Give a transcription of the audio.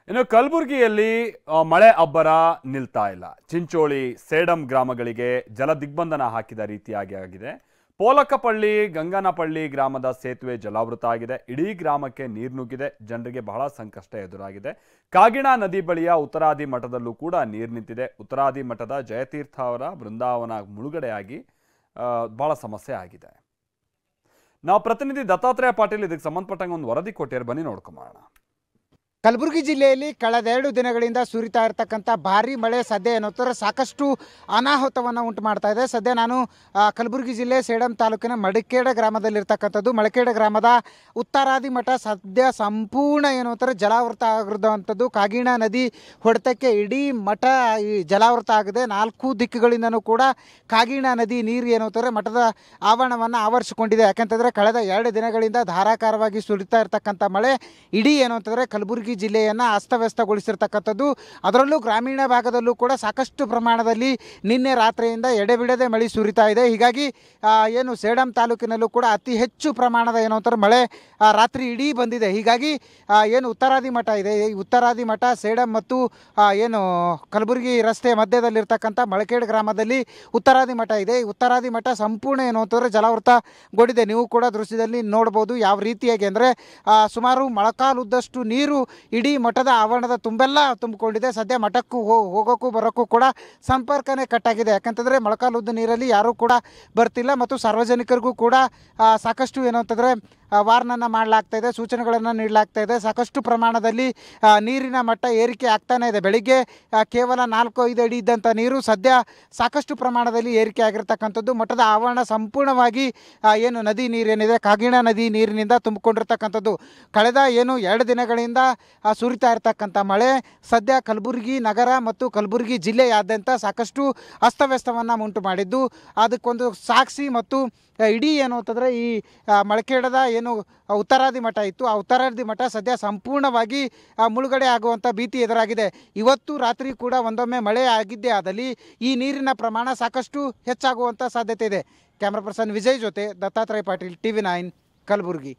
ಇನ್ನು ಕಲಬುರಗಿಯಲ್ಲಿ ಮಳೆ ಅಬ್ಬರ ನಿಲ್ತಾ ಇಲ್ಲ. ಚಿಂಚೋಳಿ, ಸೇಡಂ ಗ್ರಾಮಗಳಿಗೆ ಜಲ ದಿಗ್ಬಂಧನ ಹಾಕಿದ ರೀತಿಯಾಗಿ ಆಗಿದೆ. ಪೋಲಕಪಳ್ಳಿ, ಗಂಗನಪಳ್ಳಿ ಗ್ರಾಮದ ಸೇತುವೆ ಜಲಾವೃತ ಆಗಿದೆ. ಇಡೀ ಗ್ರಾಮಕ್ಕೆ ನೀರು ನುಗ್ಗಿದೆ. ಜನರಿಗೆ ಬಹಳ ಸಂಕಷ್ಟ ಎದುರಾಗಿದೆ. ಕಾಗಿಣ ನದಿ ಬಳಿಯ ಉತ್ತರಾದಿ ಮಠದಲ್ಲೂ ಕೂಡ ನೀರು ನಿಂತಿದೆ. ಉತ್ತರಾದಿ ಮಠದ ಜಯತೀರ್ಥ ಅವರ ಬೃಂದಾವನ ಮುಳುಗಡೆಯಾಗಿ ಬಹಳ ಸಮಸ್ಯೆ ಆಗಿದೆ. ನಾವು ಪ್ರತಿನಿಧಿ ದತ್ತಾತ್ರೇಯ ಪಾಟೀಲ್ ಇದಕ್ಕೆ ಸಂಬಂಧಪಟ್ಟಂಗೆ ಒಂದು ವರದಿ ಕೊಟ್ಟಿದ್ದಾರೆ, ಬನ್ನಿ ನೋಡ್ಕೊಂಬೋಣ. ಕಲಬುರಗಿ ಜಿಲ್ಲೆಯಲ್ಲಿ ಕಳೆದ 2 ದಿನಗಳಿಂದ ಸುರಿತಾ ಇರತಕ್ಕಂಥ ಭಾರೀ ಮಳೆ ಸದ್ಯ ಏನಂತಾರೆ ಸಾಕಷ್ಟು ಅನಾಹುತವನ್ನು ಉಂಟು ಮಾಡ್ತಾ ಇದೆ. ಸದ್ಯ ನಾನು ಕಲಬುರಗಿ ಜಿಲ್ಲೆ ಸೇಡಂ ತಾಲೂಕಿನ ಮಡಿಕೇಡ ಗ್ರಾಮದಲ್ಲಿರ್ತಕ್ಕಂಥದ್ದು. ಮಡಿಕೇಡ ಗ್ರಾಮದ ಉತ್ತರಾದಿ ಮಠ ಸದ್ಯ ಸಂಪೂರ್ಣ ಏನು ಅಂತಾರೆ ಜಲಾವೃತ ಆಗಿರುವಂಥದ್ದು. ಕಾಗಿಣ ನದಿ ಹೊಡೆತಕ್ಕೆ ಇಡೀ ಮಠ ಈ ಜಲಾವೃತ ಆಗಿದೆ. 4 ದಿಕ್ಕುಗಳಿಂದನೂ ಕೂಡ ಕಾಗಿಣ ನದಿ ನೀರು ಏನು ಅಂತಾರೆ ಮಠದ ಆವರಣವನ್ನು ಆವರಿಸಿಕೊಂಡಿದೆ. ಯಾಕೆಂತಂದರೆ ಕಳೆದ 2 ದಿನಗಳಿಂದ ಧಾರಾಕಾರವಾಗಿ ಸುರಿತಾ ಇರತಕ್ಕಂಥ ಮಳೆ ಇಡೀ ಏನು ಅಂತಂದರೆ ಕಲಬುರಗಿ ಜಿಲ್ಲೆಯನ್ನು ಅಸ್ತವ್ಯಸ್ತಗೊಳಿಸಿರ್ತಕ್ಕಂಥದ್ದು. ಅದರಲ್ಲೂ ಗ್ರಾಮೀಣ ಭಾಗದಲ್ಲೂ ಕೂಡ ಸಾಕಷ್ಟು ಪ್ರಮಾಣದಲ್ಲಿ ನಿನ್ನೆ ರಾತ್ರಿಯಿಂದ ಎಡೆಬಿಡದೆ ಮಳೆ ಸುರಿತಾ ಇದೆ. ಹೀಗಾಗಿ ಏನು ಸೇಡಂ ತಾಲೂಕಿನಲ್ಲೂ ಕೂಡ ಅತಿ ಹೆಚ್ಚು ಪ್ರಮಾಣದ ಏನು ಅಂತಾರೆ ಮಳೆ ರಾತ್ರಿ ಇಡೀ ಬಂದಿದೆ. ಹೀಗಾಗಿ ಏನು ಉತ್ತರಾದಿ ಮಠ ಇದೆ, ಈ ಉತ್ತರಾದಿ ಮಠ ಸೇಡಂ ಮತ್ತು ಏನು ಕಲಬುರಗಿ ರಸ್ತೆ ಮಧ್ಯದಲ್ಲಿರ್ತಕ್ಕಂಥ ಮಳಕೇಡ್ ಗ್ರಾಮದಲ್ಲಿ ಉತ್ತರಾದಿ ಮಠ ಇದೆ. ಈ ಉತ್ತರಾದಿ ಮಠ ಸಂಪೂರ್ಣ ಏನು ಅಂತಂದರೆ ಜಲಾವೃತಗೊಂಡಿದೆ. ನೀವು ಕೂಡ ದೃಶ್ಯದಲ್ಲಿ ನೋಡ್ಬೋದು ಯಾವ ರೀತಿಯಾಗಿ ಅಂದರೆ ಸುಮಾರು ಮೊಳಕಾಲುದ್ದಷ್ಟು ನೀರು ಇಡೀ ಮಠದ ಆವರಣದ ತುಂಬೆಲ್ಲ ತುಂಬಿಕೊಂಡಿದೆ. ಸದ್ಯ ಮಠಕ್ಕೂ ಹೋಗೋಕ್ಕೂ ಬರೋಕ್ಕೂ ಕೂಡ ಸಂಪರ್ಕನೇ ಕಟ್ಟಾಗಿದೆ. ಯಾಕಂತಂದರೆ ಮೊಳಕಾಲುದ್ದ ನೀರಲ್ಲಿ ಯಾರೂ ಕೂಡ ಬರ್ತಿಲ್ಲ ಮತ್ತು ಸಾರ್ವಜನಿಕರಿಗೂ ಕೂಡ ಸಾಕಷ್ಟು ಏನು ಅಂತಂದರೆ ವಾರ್ನನ್ನು ಮಾಡಲಾಗ್ತಾ ಇದೆ, ಸೂಚನೆಗಳನ್ನು ನೀಡಲಾಗ್ತಾ ಇದೆ. ಸಾಕಷ್ಟು ಪ್ರಮಾಣದಲ್ಲಿ ನೀರಿನ ಮಟ್ಟ ಏರಿಕೆ ಆಗ್ತಾನೇ ಇದೆ. ಬೆಳಿಗ್ಗೆ ಕೇವಲ 4-5 ಅಡಿ ಇದ್ದಂಥ ನೀರು ಸದ್ಯ ಸಾಕಷ್ಟು ಪ್ರಮಾಣದಲ್ಲಿ ಏರಿಕೆ ಆಗಿರ್ತಕ್ಕಂಥದ್ದು. ಮಠದ ಆವರಣ ಸಂಪೂರ್ಣವಾಗಿ ಏನು ನದಿ ನೀರೇನಿದೆ ಕಾಗಿಣ ನದಿ ನೀರಿನಿಂದ ತುಂಬಿಕೊಂಡಿರ್ತಕ್ಕಂಥದ್ದು. ಕಳೆದ ಏನು 2 ದಿನಗಳಿಂದ ಸುರಿತಾ ಇರ್ತಕ್ಕಂಥ ಮಳೆ ಸದ್ಯ ಕಲಬುರಗಿ ನಗರ ಮತ್ತು ಕಲಬುರಗಿ ಜಿಲ್ಲೆಯಾದ್ಯಂತ ಸಾಕಷ್ಟು ಅಸ್ತವ್ಯಸ್ತವನ್ನು ಉಂಟು ಮಾಡಿದ್ದು. ಅದಕ್ಕೊಂದು ಸಾಕ್ಷಿ ಮತ್ತು ಇಡೀ ಏನು ಅಂತಂದರೆ ಈ ಮಳಕೇಡದ ಏನು ಉತ್ತರಾದಿ ಮಠ ಇತ್ತು, ಆ ಉತ್ತರಾದಿ ಮಠ ಸದ್ಯ ಸಂಪೂರ್ಣವಾಗಿ ಮುಳುಗಡೆ ಆಗುವಂಥ ಭೀತಿ ಎದುರಾಗಿದೆ. ಇವತ್ತು ರಾತ್ರಿ ಕೂಡ ಒಂದೊಮ್ಮೆ ಮಳೆ ಆಗಿದ್ದೇ ಆದಲ್ಲಿ ಈ ನೀರಿನ ಪ್ರಮಾಣ ಸಾಕಷ್ಟು ಹೆಚ್ಚಾಗುವಂಥ ಸಾಧ್ಯತೆ ಇದೆ. ಕ್ಯಾಮ್ರಾ ಪರ್ಸನ್ ವಿಜಯ್ ಜೊತೆ ದತ್ತಾತ್ರೇಯ ಪಾಟೀಲ್, TV9 ಕಲಬುರಗಿ.